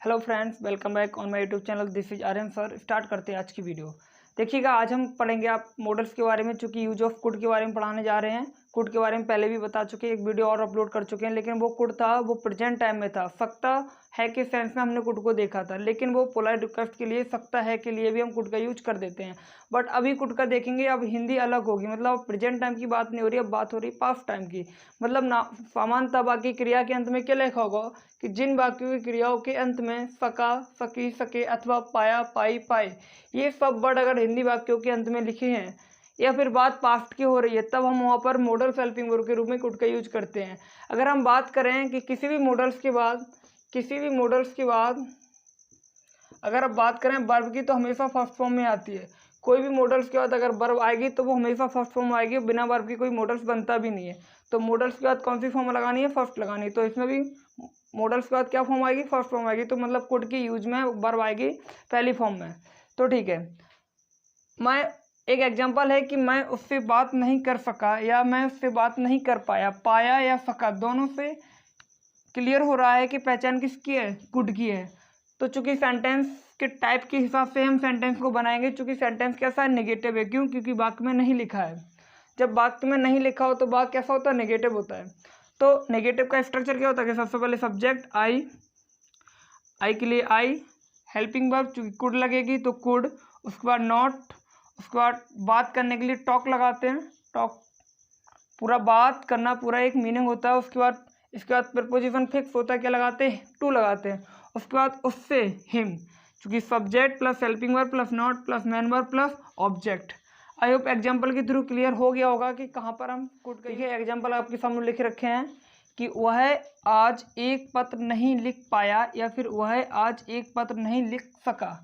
Hello friends, welcome back on my YouTube channel. This is Aryan sir. Start करते हैं आज की वीडियो। देखिएगा, आज हम पढ़ेंगे आप मॉडल्स के बारे में, चूंकि यूज ऑफ कुड के बारे में पढ़ाने जा रहे हैं। कुड के बारे में पहले भी बता चुके हैं, एक वीडियो और अपलोड कर चुके हैं, लेकिन वो कुड था वो प्रेजेंट टाइम में था। सकता है के सेंस में हमने कुड को देखा था, लेकिन वो पोलाइट रिक्वेस्ट के लिए, सकता है के लिए भी हम कुड का यूज कर देते हैं। बट अभी कुड का देखेंगे, अब हिंदी अलग होगी, मतलब अब प्रेजेंट टाइम की बात नहीं हो रही, अब बात हो रही पास्ट टाइम की। मतलब ना सामान्यतः बाकी क्रिया के अंत में क्या लिखा होगा कि जिन वाक्यों की क्रियाओं के अंत में सका, सकी, सके अथवा पाया, पाई, पाए, ये सब वर्ड अगर हिंदी वाक्यों के अंत में लिखे हैं या फिर बात पास्ट की हो रही है, तब हम वहाँ पर मॉडल हेल्पिंग वर्ब के रूप में कुड का यूज करते हैं। अगर हम बात करें कि किसी भी मॉडल्स के बाद अगर आप बात करें वर्ब की, तो हमेशा फर्स्ट फॉर्म में आती है। कोई भी मॉडल्स के बाद अगर वर्ब आएगी तो वो हमेशा फर्स्ट फॉर्म में आएगी, बिना वर्ब की कोई मॉडल्स बनता भी नहीं है। तो मॉडल्स के बाद कौन सी फॉर्म लगानी है? फर्स्ट लगानी है। तो इसमें भी मॉडल्स के बाद क्या फॉर्म आएगी? फर्स्ट फॉर्म आएगी। तो मतलब कुड की यूज में वर्ब आएगी पहली फॉर्म में। तो ठीक है, मैं एक एग्जांपल है कि मैं उससे बात नहीं कर सका या मैं उससे बात नहीं कर पाया। पाया या सका दोनों से क्लियर हो रहा है कि पहचान किसकी है? कुड की है। तो चूंकि सेंटेंस के टाइप के हिसाब से हम सेंटेंस को बनाएंगे, चूंकि सेंटेंस कैसा है? नेगेटिव है। क्यों? क्योंकि वाक्य में नहीं लिखा है। जब वाक्य में नहीं लिखा हो तो वाक्य कैसा होता है? नेगेटिव होता है। तो नेगेटिव का स्ट्रक्चर क्या होता है कि सबसे पहले सब्जेक्ट आई के लिए आई, हेल्पिंग वर्ब चूंकि कुड लगेगी तो कुड, उसके बाद नॉट, उसके बाद बात करने के लिए टॉक लगाते हैं। टॉक पूरा बात करना, पूरा एक मीनिंग होता है। इसके बाद प्रपोजिशन फिक्स होता है, क्या लगाते हैं? टू लगाते हैं। उसके बाद उससे हिम, चूंकि subject plus helping verb plus not plus main verb plus object. I hope example के थ्रू क्लियर हो गया होगा कि कहाँ पर हम कुड। देखिए, एग्जाम्पल आपके सामने लिख रखे हैं कि वह आज एक पत्र नहीं लिख पाया, या फिर वह आज एक पत्र नहीं लिख सका।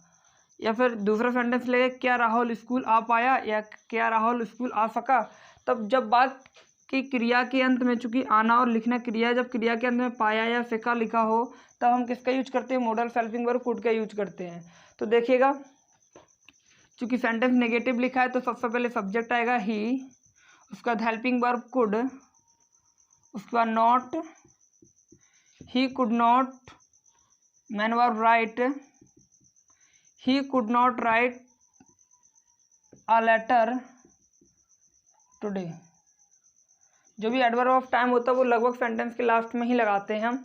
या फिर दूसरा सेंटेंस लेंगे, क्या राहुल स्कूल आ पाया या क्या राहुल स्कूल आ सका। तब जब बात की क्रिया के अंत में, चूंकि आना और लिखना क्रिया, जब क्रिया के अंत में पाया या सिका लिखा हो, तब हम किसका यूज करते हैं? मॉडल हेल्पिंग वर्ब कुड का यूज करते हैं। तो देखिएगा, चूंकि सेंटेंस नेगेटिव लिखा है तो सबसे पहले सब्जेक्ट आएगा ही, उसके बाद हेल्पिंग वर्ब कुड, उसके बाद not, he could not, main verb right, he could not write a letter today. जो भी एडवर्ब ऑफ टाइम होता है वो लगभग सेंटेंस के लास्ट में ही लगाते हैं हम।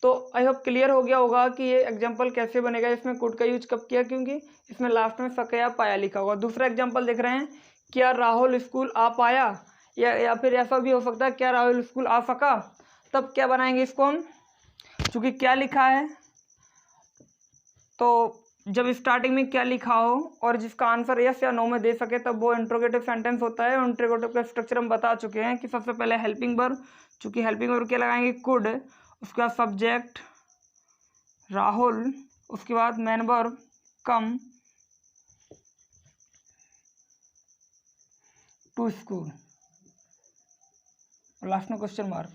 तो आई होप क्लियर हो गया होगा कि ये एग्जांपल कैसे बनेगा, इसमें कुड का यूज कब किया, क्योंकि इसमें लास्ट में सका या पाया लिखा होगा। दूसरा एग्जांपल देख रहे हैं, क्या राहुल स्कूल आ पाया, या फिर ऐसा भी हो सकता है क्या राहुल स्कूल आ सका। तब क्या बनाएंगे इसको हम? चूँकि क्या लिखा है, तो जब स्टार्टिंग में क्या लिखा हो और जिसका आंसर यस या नो में दे सके, तब वो इंट्रोगेटिव सेंटेंस होता है। और इंट्रोगेटिव का स्ट्रक्चर हम बता चुके हैं कि सबसे पहले हेल्पिंग वर्ब, चूंकि हेल्पिंग वर्ब क्या लगाएंगे? कुड, उसके बाद सब्जेक्ट राहुल, उसके बाद main verb come to school, last में question mark.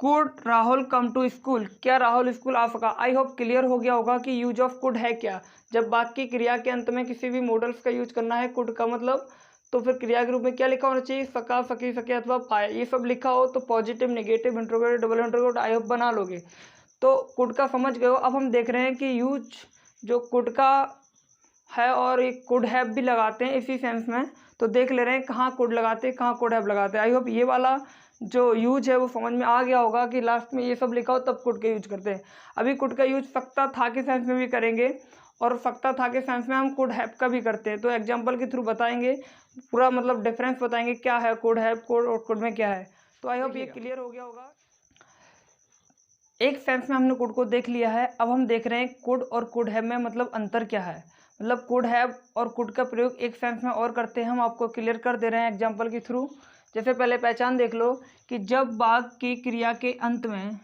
Could Rahul come to school, क्या राहुल स्कूल आ सका। आई होप क्लियर हो गया होगा कि यूज ऑफ कुड है क्या। जब बाकी क्रिया के अंत में किसी भी मॉडल्स का यूज करना है कुड का मतलब, तो फिर क्रिया के रूप में क्या लिखा होना चाहिए? सका, सकी, सके अथवा पाए। ये सब लिखा हो तो positive, negative, interrogative, double interrogative I hope बना लोगे। तो कुड का समझ गए हो। अब हम देख रहे हैं कि यूज जो कुड का है और एक कुड हैव भी लगाते हैं इसी सेंस में। तो देख ले रहे हैं कहाँ कुड लगाते हैं, कहाँ कुड हैव लगाते हैं। आई होप ये वाला जो यूज है वो समझ में आ गया होगा कि लास्ट में ये सब लिखा हो तब कुड का यूज करते हैं। अभी कुड का यूज सकता था के सेंस में भी करेंगे, और सकता था के सेंस में हम कुड हैव का भी करते हैं। तो एग्जाम्पल के थ्रू बताएंगे, पूरा मतलब डिफरेंस बताएंगे क्या है कुड हैव, कुड और कुड में क्या है। तो आई होप ये क्लियर हो गया होगा। एक सेंस में हमने कुड को देख लिया है। अब हम देख रहे हैं कुड और कुड हैव में मतलब अंतर क्या है। मतलब कुड हैव और कुड का प्रयोग एक सेंस में और करते हैं, हम आपको क्लियर कर दे रहे हैं एग्जाम्पल के थ्रू। जैसे पहले पहचान देख लो कि जब वाक्य की क्रिया के अंत में,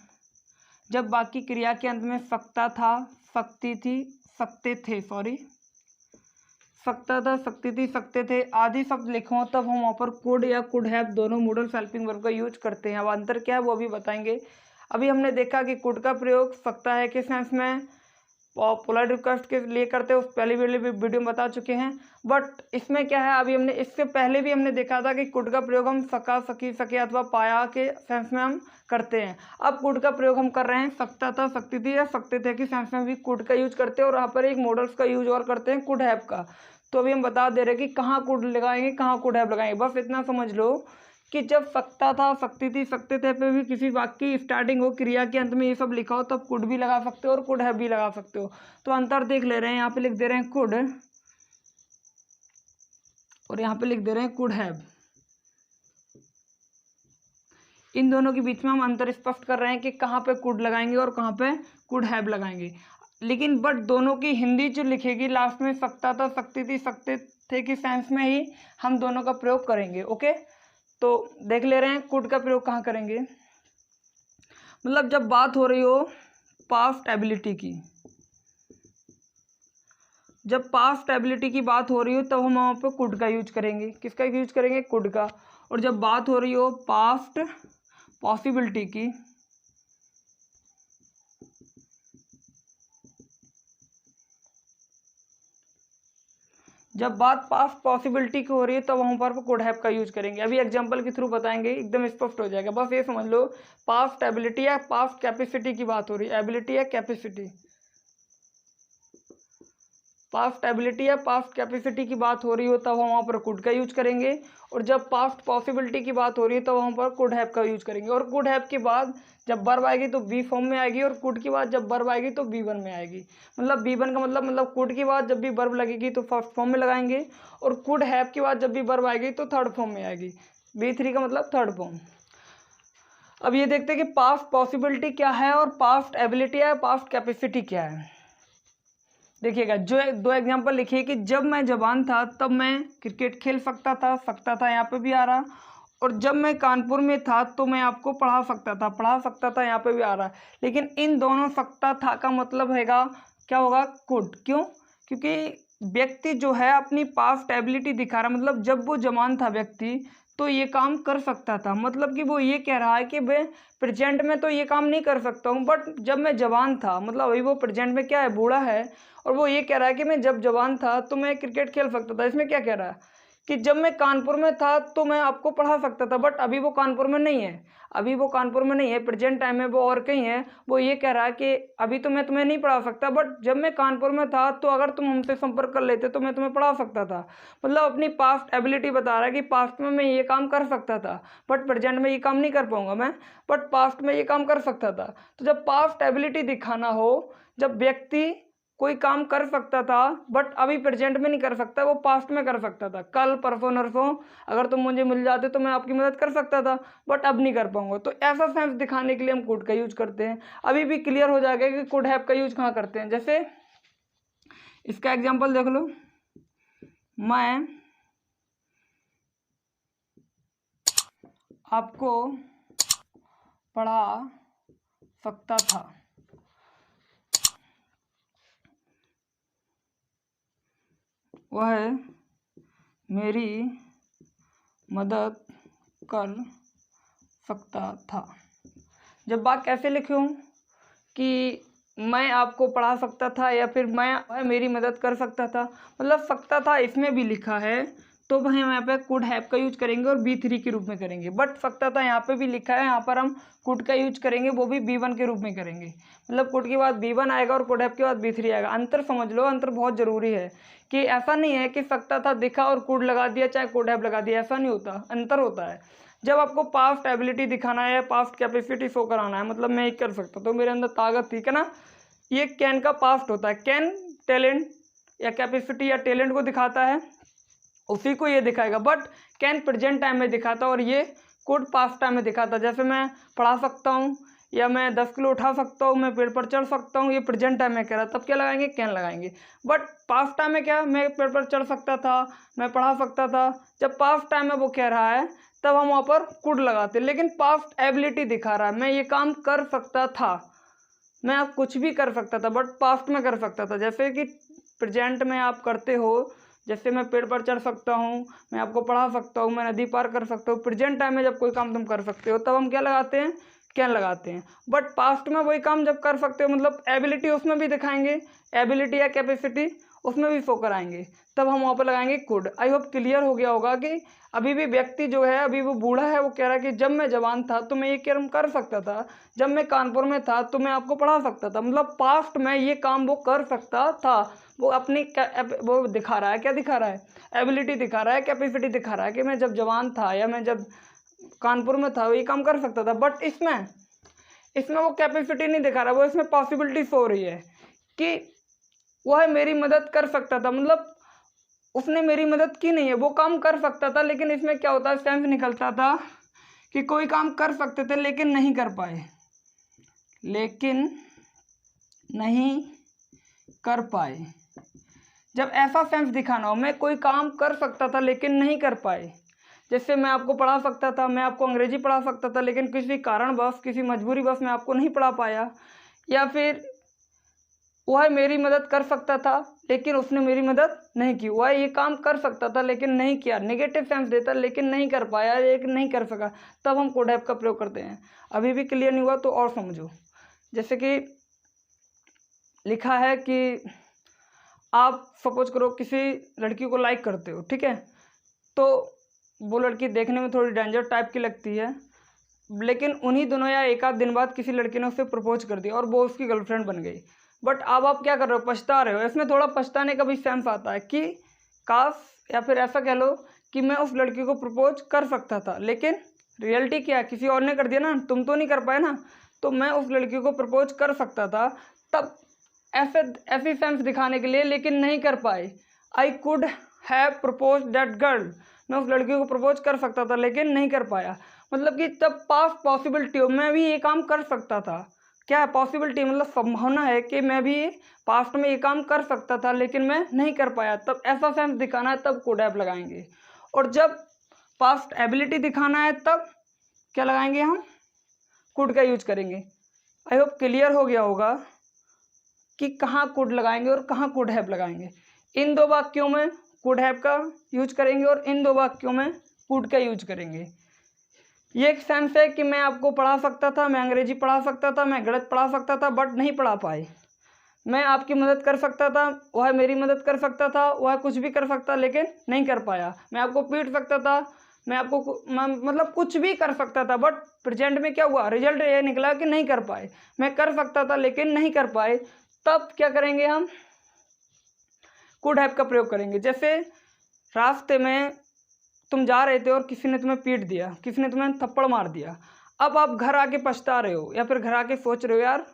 जब वाक्य की क्रिया के अंत में सकता था, सकती थी, सकते थे, सकता था, सकती थी, सकते थे आदि शब्द लिखो, तब हम वहाँ पर कुड या कुड हैव दोनों मॉडल हेल्पिंग वर्ब का यूज करते हैं। अब अंतर क्या है वो अभी बताएंगे। अभी हमने देखा कि कुड का प्रयोग सकता है के सेंस में पोलाइट रिक्वेस्ट के लिए करते हैं, उस पहली वीडियो में बता चुके हैं। बट इसमें क्या है, अभी हमने इससे पहले भी हमने देखा था कि कुड का प्रयोग हम सका, सकी, सके अथवा पाया के सेंस में हम करते हैं। अब कुड का प्रयोग हम कर रहे हैं सकता था, सकती थी या सकते थे कि सेंस में भी कुड का यूज करते हैं, और यहाँ पर एक मॉडल्स का यूज और करते हैं, कुड हैव का। तो अभी हम बता दे रहे हैं कि कहाँ कुड लगाएंगे, कहाँ कुड हैव लगाएंगे। बस इतना समझ लो कि जब सकता था, सकती थी, सकते थे पे भी किसी वाक्य की स्टार्टिंग हो, क्रिया के अंत में ये सब लिखा हो, तब कुड भी लगा सकते हो और कुड हैव भी लगा सकते हो। तो अंतर देख ले रहे हैं, यहाँ पे लिख दे रहे हैं कुड और यहाँ पे लिख दे रहे हैं कुड हैव। इन दोनों के बीच में हम अंतर स्पष्ट कर रहे हैं कि कहाँ पे कुड लगाएंगे और कहाँ पे कुड हैव लगाएंगे। लेकिन बट दोनों की हिंदी जो लिखेगी लास्ट में सकता था, सकती थी, सकते थे की सेंस में ही हम दोनों का प्रयोग करेंगे। ओके, तो देख ले रहे हैं कुड का प्रयोग कहाँ करेंगे। मतलब जब बात हो रही हो पास्ट एबिलिटी की, जब पास्ट एबिलिटी की बात हो रही हो तब हम वहाँ पे कुड का यूज करेंगे। किसका यूज करेंगे? कुड का। और जब बात हो रही हो पास्ट पॉसिबिलिटी की, जब बात पास्ट पॉसिबिलिटी की हो रही है तब वहाँ पर कुड हैव का यूज करेंगे। अभी एग्जांपल के थ्रू बताएंगे, एकदम स्पष्ट हो जाएगा। बस ये समझ लो पास्ट एबिलिटी या पास्ट कैपेसिटी की बात हो रही है, एबिलिटी या कैपेसिटी, पास्ट एबिलिटी या पास्ट कैपेसिटी की बात हो रही हो तब हम वहाँ पर कुड का यूज करेंगे। और जब पास्ट पॉसिबिलिटी की बात हो रही है तब वहाँ पर कुड हैव का यूज करेंगे। और कुड हैव के बाद जब वर्ब आएगी तो बी फॉर्म में आएगी, और कुड के बाद जब वर्ब आएगी तो बी वन में आएगी। मतलब बी वन का मतलब कुड के बाद जब भी वर्ब लगेगी तो फर्स्ट फॉर्म में लगाएंगे, और कुड हैव के बाद जब भी वर्ब आएगी तो थर्ड फॉर्म में आएगी। बी थ्री का मतलब थर्ड फॉर्म। अब ये देखते हैं कि पास्ट पॉसिबिलिटी क्या है और पास्ट एबिलिटी है, पास्ट कैपेसिटी क्या है। देखिएगा, जो दो एग्जांपल लिखिए कि जब मैं जवान था तब मैं क्रिकेट खेल सकता था यहाँ पे भी आ रहा, और जब मैं कानपुर में था तो मैं आपको पढ़ा सकता था यहाँ पे भी आ रहा। लेकिन इन दोनों सकता था का मतलब हैगा क्या होगा? कुड। क्यों? क्योंकि व्यक्ति जो है अपनी पास्ट एबिलिटी दिखा रहा, मतलब जब वो जवान था व्यक्ति तो ये काम कर सकता था, मतलब कि वो ये कह रहा है कि मैं प्रेजेंट में तो ये काम नहीं कर सकता हूँ, बट जब मैं जवान था, मतलब अभी वो प्रेजेंट में क्या है, बूढ़ा है, और वो ये कह रहा है कि मैं जब जवान था तो मैं क्रिकेट खेल सकता था। इसमें क्या कह रहा है कि जब मैं कानपुर में था तो मैं आपको पढ़ा सकता था, बट अभी वो कानपुर में नहीं है, अभी वो कानपुर में नहीं है, प्रेजेंट टाइम में वो और कहीं है। वो ये कह रहा है कि अभी तो मैं तुम्हें नहीं पढ़ा सकता, बट जब मैं कानपुर में था तो अगर तुम हमसे संपर्क कर लेते तो मैं तुम्हें पढ़ा सकता था। मतलब अपनी पास्ट एबिलिटी बता रहा है कि पास्ट में मैं ये काम कर सकता था, बट प्रेजेंट में ये काम नहीं कर पाऊंगा मैं, बट पास्ट में ये काम कर सकता था। तो जब पास्ट एबिलिटी दिखाना हो, जब व्यक्ति कोई काम कर सकता था बट अभी प्रेजेंट में नहीं कर सकता, वो पास्ट में कर सकता था, कल परसों नरसों अगर तुम मुझे मिल जाते तो मैं आपकी मदद कर सकता था, बट अब नहीं कर पाऊंगा। तो ऐसा सेंस दिखाने के लिए हम कुड का यूज करते हैं। अभी भी क्लियर हो जाएगा कि कुड हैव का यूज कहाँ करते हैं। जैसे इसका एग्जाम्पल देख लो, मैं आपको पढ़ा सकता था, वह मेरी मदद कर सकता था। जब बात कैसे लिखूं कि मैं आपको पढ़ा सकता था या फिर वह मेरी मदद कर सकता था, मतलब सकता था इसमें भी लिखा है तो हम यहाँ पे कुड हैव का यूज करेंगे और B3 के रूप में करेंगे। बट सकता था यहाँ पे भी लिखा है, यहाँ पर हम कुड का यूज करेंगे, वो भी B1 के रूप में करेंगे। मतलब कुड के बाद B1 आएगा और कुड हैव के बाद B3 आएगा। अंतर समझ लो, अंतर बहुत ज़रूरी है कि ऐसा नहीं है कि सकता था दिखा और कुड लगा दिया चाहे कुड हैव लगा दिया, ऐसा नहीं होता। अंतर होता है जब आपको पास्ट एबिलिटी दिखाना है, पास्ट कैपेसिटी शो कराना है, मतलब मैं ये कर सकता तो मेरे अंदर ताकत थी क्या ना, ये कैन का पास्ट होता है। कैन टैलेंट या कैपेसिटी या टैलेंट को दिखाता है, उसी को ये दिखाएगा। बट कैन प्रेजेंट टाइम में दिखाता और ये कुड पास्ट टाइम में दिखाता। जैसे मैं पढ़ा सकता हूँ या मैं 10 किलो उठा सकता हूँ, मैं पेड़ पर चढ़ सकता हूँ, ये प्रेजेंट टाइम में कह रहा, तब क्या लगाएंगे? कैन लगाएंगे। बट पास्ट टाइम में क्या, मैं पेड़ पर चढ़ सकता था, मैं पढ़ा सकता था, जब पास्ट टाइम में वो कह रहा है तब हम वहाँ पर कुड लगाते। लेकिन पास्ट एबिलिटी दिखा रहा है, मैं ये काम कर सकता था, मैं आप कुछ भी कर सकता था, बट पास्ट में कर सकता था। जैसे कि प्रेजेंट में आप करते हो, जैसे मैं पेड़ पर चढ़ सकता हूँ, मैं आपको पढ़ा सकता हूँ, मैं नदी पार कर सकता हूँ। प्रेजेंट टाइम में जब कोई काम तुम कर सकते हो तब हम क्या लगाते हैं? कैन लगाते हैं। बट पास्ट में वही काम जब कर सकते हो, मतलब एबिलिटी उसमें भी दिखाएंगे, एबिलिटी या कैपेसिटी उसमें भी शो कराएंगे, तब हम वहाँ पर लगाएंगे कुड। आई होप क्लियर हो गया होगा कि अभी भी व्यक्ति जो है, अभी वो बूढ़ा है, वो कह रहा है कि जब मैं जवान था तो मैं ये काम कर सकता था, जब मैं कानपुर में था तो मैं आपको पढ़ा सकता था, मतलब पास्ट में ये काम वो कर सकता था। वो अपनी वो दिखा रहा है, क्या दिखा रहा है, एबिलिटी दिखा रहा है, कैपेसिटी दिखा रहा है कि मैं जब जवान था या मैं जब कानपुर में था ये काम कर सकता था। बट इसमें वो कैपेसिटी नहीं दिखा रहा, वो इसमें पॉसिबिलिटी हो रही है कि वह मेरी मदद कर सकता था, मतलब उसने मेरी मदद की नहीं है, वो काम कर सकता था। लेकिन इसमें क्या होता है, सेंस निकलता था कि कोई काम कर सकते थे लेकिन नहीं कर पाए, लेकिन नहीं कर पाए। जब ऐसा सेंस दिखाना हो, मैं कोई काम कर सकता था लेकिन नहीं कर पाए, जैसे मैं आपको पढ़ा सकता था, मैं आपको अंग्रेजी पढ़ा सकता था, लेकिन किसी कारणवश, किसी मजबूरी बस मैं आपको नहीं पढ़ा पाया, या फिर वह मेरी मदद कर सकता था लेकिन उसने मेरी मदद नहीं की। वह ये काम कर सकता था लेकिन नहीं किया, नेगेटिव सेंस देता लेकिन नहीं कर पाया, लेकिन नहीं कर सका, तब हम कुड हैव का प्रयोग करते हैं। अभी भी क्लियर नहीं हुआ तो और समझो। जैसे कि लिखा है कि आप सपोज करो किसी लड़की को लाइक करते हो, ठीक है, तो वो लड़की देखने में थोड़ी डेंजर टाइप की लगती है, लेकिन उन्हीं दिनों या एक आध दिन बाद किसी लड़की ने उसे प्रपोज कर दिया और वो उसकी गर्लफ्रेंड बन गई। बट अब आप क्या कर रहे हो, पछता रहे हो। इसमें थोड़ा पछताने का भी सेंस आता है कि काश, या फिर ऐसा कह लो कि मैं उस लड़की को प्रपोज कर सकता था, लेकिन रियलिटी क्या है, किसी और ने कर दिया ना, तुम तो नहीं कर पाए ना, तो मैं उस लड़की को प्रपोज कर सकता था। तब ऐसी सेंस दिखाने के लिए, लेकिन नहीं कर पाए, I could have propose that girl, मैं उस लड़की को प्रपोज कर सकता था लेकिन नहीं कर पाया। मतलब कि तब पास्ट पॉसिबिलिटी हो, मैं भी ये काम कर सकता था। क्या है पॉसिबिलिटी, मतलब संभावना है कि मैं भी पास्ट में ये काम कर सकता था लेकिन मैं नहीं कर पाया, तब ऐसा सेंस दिखाना है, तब कुड हैव लगाएंगे। और जब पास्ट एबिलिटी दिखाना है तब क्या लगाएंगे, हम कुड का यूज करेंगे। आई होप क्लियर हो गया होगा कि कहाँ कुड लगाएंगे और कहाँ कुड हैव लगाएंगे। इन दो वाक्यों में कुड हैव का यूज करेंगे और इन दो वाक्यों में कुड का यूज करेंगे। ये एक सेंस है कि मैं आपको पढ़ा सकता था, मैं अंग्रेजी पढ़ा सकता था, मैं गणित पढ़ा सकता था, बट नहीं पढ़ा पाए। मैं आपकी मदद कर सकता था, वह मेरी मदद कर सकता था, वह कुछ भी कर सकता लेकिन नहीं कर पाया। मैं आपको पीट सकता था, मैं आपको मतलब कुछ भी कर सकता था, बट प्रेजेंट में क्या हुआ, रिजल्ट ये निकला कि नहीं कर पाए। मैं कर सकता था लेकिन नहीं कर पाए, तब क्या करेंगे, हम कुड हैव का प्रयोग करेंगे। जैसे रास्ते में तुम जा रहे थे और किसी ने तुम्हें पीट दिया, किसी ने तुम्हें थप्पड़ मार दिया, अब आप घर आके पछता रहे हो या फिर घर आके सोच रहे हो, यार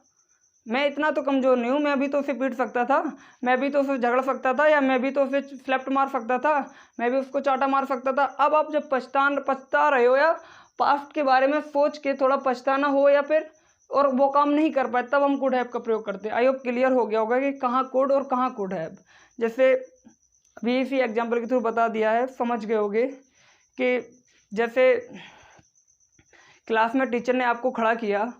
मैं इतना तो कमज़ोर नहीं हूँ, मैं भी तो उसे पीट सकता था, मैं भी तो उसे झगड़ सकता था, या मैं भी तो उसे स्लैप्ट मार सकता था, मैं भी उसको चाटा मार सकता था। अब आप जब पछता रहे हो या पास्ट के बारे में सोच के थोड़ा पछताना हो या फिर और वो काम नहीं कर पाए, तब हम कुड हैव का प्रयोग करते हैं। आई होप क्लियर हो गया होगा कि कहाँ कुड और कहाँ कुड हैव। जैसे अभी इसी एग्जाम्पल के थ्रू बता दिया है, समझ गए होगे कि जैसे क्लास में टीचर ने आपको खड़ा किया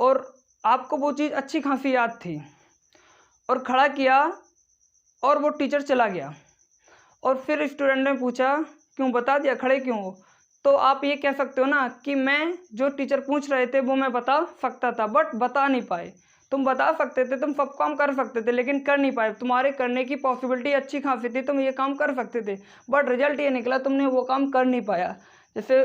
और आपको वो चीज़ अच्छी खासी याद थी और खड़ा किया और वो टीचर चला गया और फिर स्टूडेंट ने पूछा क्यों, बता दिया खड़े क्यों हो, तो आप ये कह सकते हो ना कि मैं जो टीचर पूछ रहे थे वो मैं बता सकता था बट बता नहीं पाए। तुम बता सकते थे, तुम सब काम कर सकते थे लेकिन कर नहीं पाए, तुम्हारे करने की पॉसिबिलिटी अच्छी खासी थी, तुम ये काम कर सकते थे, बट रिजल्ट ये निकला तुमने वो काम कर नहीं पाया। जैसे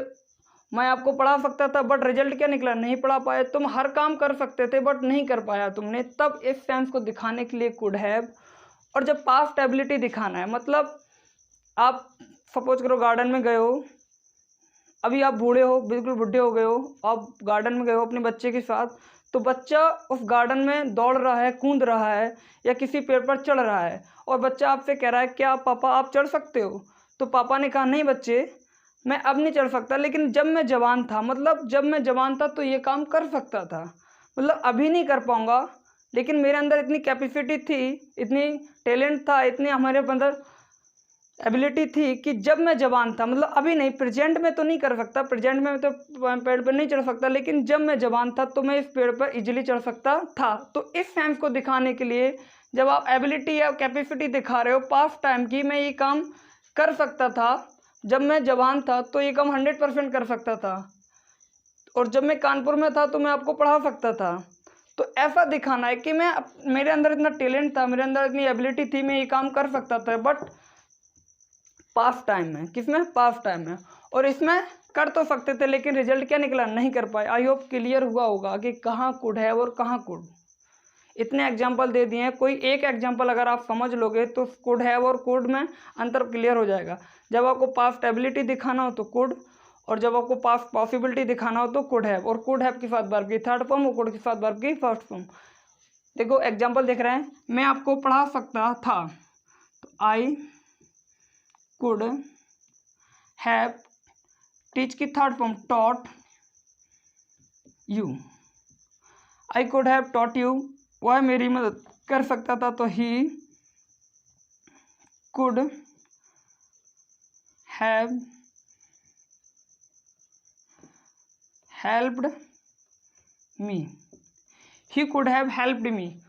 मैं आपको पढ़ा सकता था बट रिजल्ट क्या निकला, नहीं पढ़ा पाया। तुम हर काम कर सकते थे बट नहीं कर पाया तुमने, तब इस सेंस को दिखाने के लिए कुड हैव। और जब पास्ट एबिलिटी दिखाना है, मतलब आप सपोज करो गार्डन में गए हो, अभी आप बूढ़े हो, बिल्कुल बुढ़े हो गए हो, आप गार्डन में गए हो अपने बच्चे के साथ, तो बच्चा उस गार्डन में दौड़ रहा है, कूद रहा है या किसी पेड़ पर चढ़ रहा है और बच्चा आपसे कह रहा है क्या पापा आप चढ़ सकते हो, तो पापा ने कहा नहीं बच्चे मैं अब नहीं चढ़ सकता, लेकिन जब मैं जवान था, मतलब जब मैं जवान था तो ये काम कर सकता था, मतलब अभी नहीं कर पाऊँगा, लेकिन मेरे अंदर इतनी कैपेसिटी थी, इतनी टैलेंट था, इतनी हमारे अंदर एबिलिटी थी कि जब मैं जवान था, मतलब अभी नहीं, प्रेजेंट में तो नहीं कर सकता, प्रेजेंट में तो पेड़ पर नहीं चढ़ सकता, लेकिन जब मैं जवान था तो मैं इस पेड़ पर इजीली चढ़ सकता था। तो इस सेंस को दिखाने के लिए जब आप एबिलिटी या कैपेसिटी दिखा रहे हो पास्ट टाइम की, मैं ये काम कर सकता था, जब मैं जवान था तो ये काम 100% कर सकता था, और जब मैं कानपुर में था तो मैं आपको पढ़ा सकता था। तो ऐसा दिखाना है कि मेरे अंदर इतना टैलेंट था, मेरे अंदर इतनी एबिलिटी थी, मैं ये काम कर सकता था, बट पास टाइम में, किसमें, पास टाइम में, और इसमें कर तो सकते थे लेकिन रिजल्ट क्या निकला, नहीं कर पाए। आई होप क्लियर हुआ होगा कि कहाँ कुड है और कहाँ कुड। इतने एग्जाम्पल दे दिए हैं, कोई एक एग्जाम्पल अगर आप समझ लोगे तो कुड है और कुड में अंतर क्लियर हो जाएगा। जब आपको पास्ट एबिलिटी दिखाना हो तो कुड, और जब आपको पास्ट पॉसिबिलिटी दिखाना हो तो कुड हैव, और कुड हैव के साथ वर्ब की थर्ड फॉर्म और कुड के साथ वर्ब की फर्स्ट फॉर्म। देखो एग्जाम्पल देख रहे हैं, मैं आपको पढ़ा सकता था, तो आई कुड हैव, टीच की third form taught you, I could have taught you, वह मेरी मदद कर सकता था, तो he could have helped me, he could have helped me.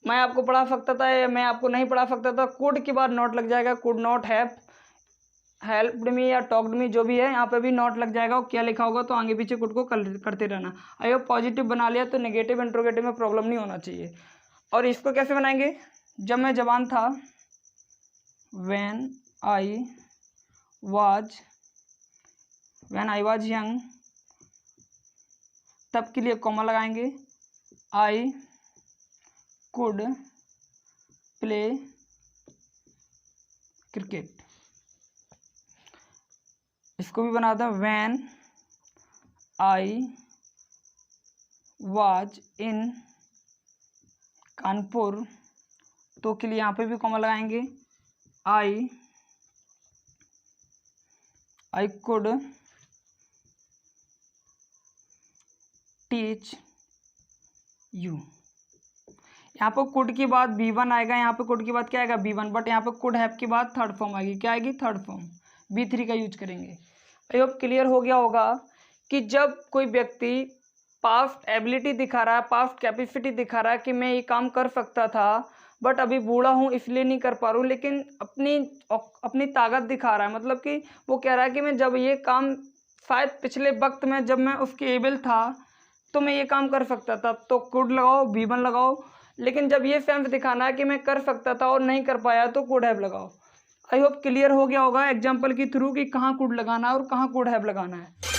मैं आपको पढ़ा सकता था या मैं आपको नहीं पढ़ा सकता था, कुड के बाद नॉट लग जाएगा, could not have helped me या टॉक्ड मी, जो भी है यहाँ पे भी नॉट लग जाएगा, और क्या लिखा होगा तो आगे पीछे कुड को करते रहना। आई होप पॉजिटिव बना लिया तो नेगेटिव इंट्रोगेटिव में प्रॉब्लम नहीं होना चाहिए। और इसको कैसे बनाएंगे, जब मैं जवान था, व्हेन आई वाज यंग, तब के लिए कॉमा लगाएंगे, आई कुड प्ले क्रिकेट। इसको भी बना दें, when I was in Kanpur, तो के लिए यहाँ पे भी कॉमा लगाएंगे, आई कुड टीच यू। यहाँ पर कुड की बाद B1 आएगा, यहाँ पे कुड की बाद क्या आएगा, B1, बट यहाँ पे कुड हैव की बाद थर्ड फॉर्म आएगी, क्या आएगी, थर्ड फॉर्म, B3 का यूज करेंगे। आई होप क्लियर हो गया होगा कि जब कोई व्यक्ति पास्ट एबिलिटी दिखा रहा है, पास्ट कैपेसिटी दिखा रहा है कि मैं ये काम कर सकता था बट अभी बूढ़ा हूँ इसलिए नहीं कर पा रहा हूँ, लेकिन अपनी ताकत दिखा रहा है, मतलब कि वो कह रहा है कि मैं जब ये काम शायद पिछले वक्त में जब मैं उसके एबल था तो मैं ये काम कर सकता था, तो कुड लगाओ, B1 लगाओ। लेकिन जब ये सेंस दिखाना है कि मैं कर सकता था और नहीं कर पाया तो कुड हैव लगाओ। आई होप क्लियर हो गया होगा एग्जाम्पल के थ्रू कि कहाँ कुड लगाना है और कहाँ कुड हैव लगाना है।